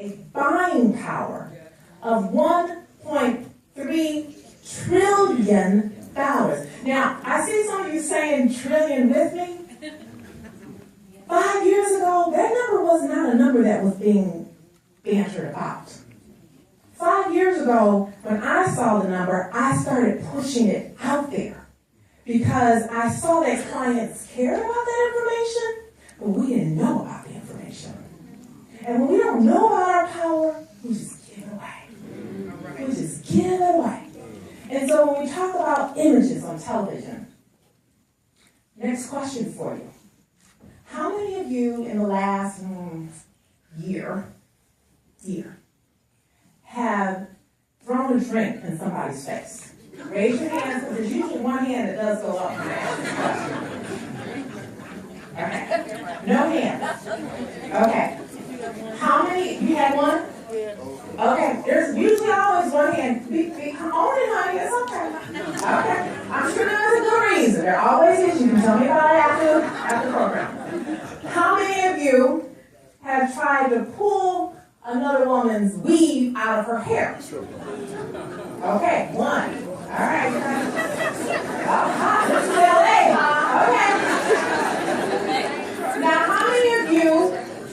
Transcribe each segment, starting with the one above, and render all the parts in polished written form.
a buying power of $1.3 trillion. Now, I see some of you saying trillion with me. 5 years ago, that number was not a number that was being bantered about. 5 years ago, when I saw the number, I started pushing it out there because I saw that clients cared about that information, but we didn't know about the information. And when we don't know about our power, we just give it away. We just give it away. And so when we talk about images on television, next question for you. How many of you in the last year have thrown a drink in somebody's face? Raise your hands, because there's usually one hand that does go up. Okay. No hands. Okay. How many? You had one? Okay. There's usually always one hand. Own it, honey. It's okay. Okay. I'm sure there's a good reason. There always is. You can tell me about it after the program. How many of you have tried to pull another woman's weave out of her hair? Okay, one. All right. This is LA, huh? Okay. Now, how many of you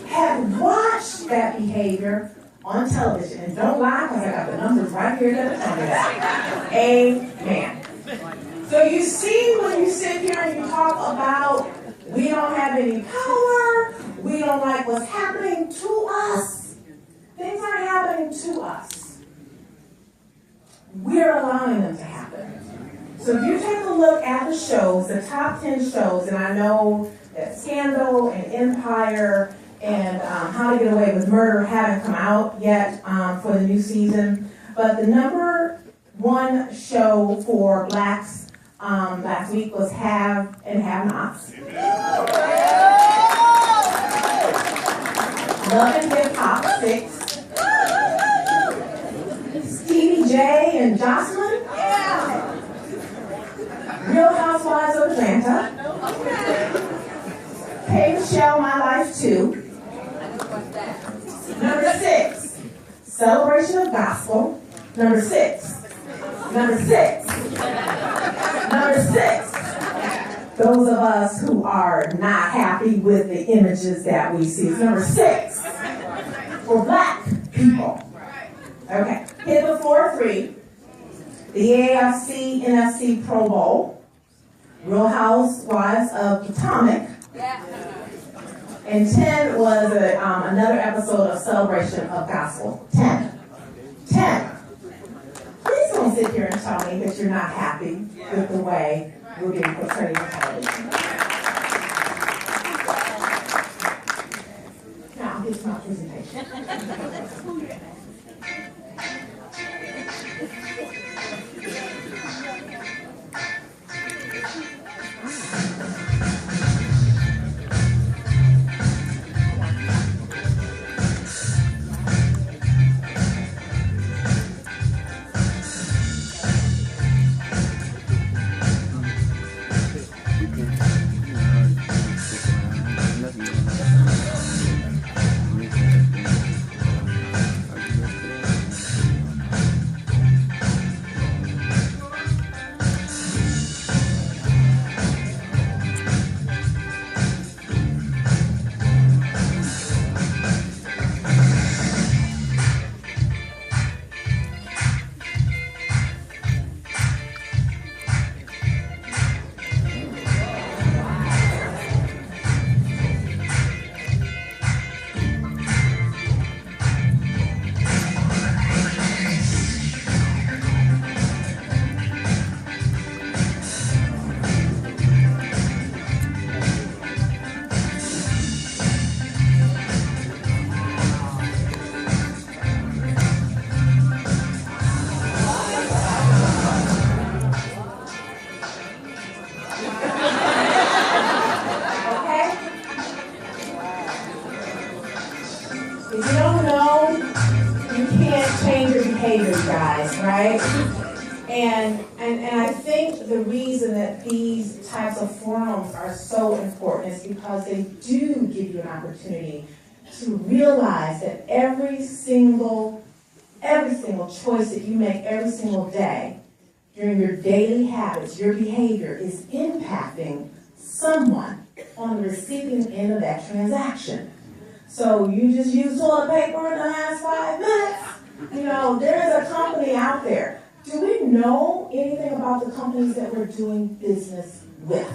have watched that behavior on television? And don't lie, because I got the numbers right here that tell me that. Amen. So you see, when you sit here and you talk about we don't have any power, we don't like what's happening to us, things aren't happening to us. We're allowing them to happen. So if you take a look at the shows, the top 10 shows, and I know that Scandal and Empire and How to Get Away with Murder haven't come out yet for the new season, but the number one show for blacks last week was Have and Have-Nots. Love and Hip Hop 6. Stevie J and Jocelyn. Real Housewives of Atlanta. Hey Michelle, My Life 2. Number 6, Celebration of Gospel. Number 6. Those of us who are not happy with the images that we see. Number 6 for black people. Okay. Hit the 4-3. The AFC NFC Pro Bowl. Real Housewives of Potomac. And 10 was another episode of Celebration of Gospel. 10. Please don't sit here and tell me that you're not happy with the way we're being portrayed on television. Now, I'll get to my presentation. Right? And I think the reason that these types of forums are so important is because they do give you an opportunity to realize that every single choice that you make every single day during your daily habits, your behavior is impacting someone on the receiving end of that transaction. So you just use toilet paper in the last 5 minutes. You know, there is a company out there. Do we know anything about the companies that we're doing business with?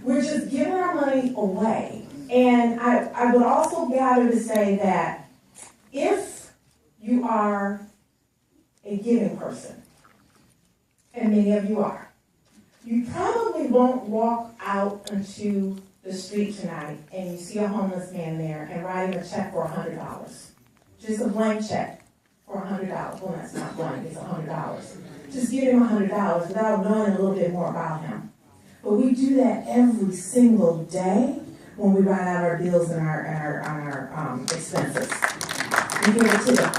We're just giving our money away. And I would also gather to say that if you are a giving person, and many of you are, you probably won't walk out into the street tonight and you see a homeless man there and write him a check for $100. Just a blank check for $100. Well, that's not blank, it's $100. Just give him $100 without knowing a little bit more about him. But we do that every single day when we write out our bills and our expenses. We give it to the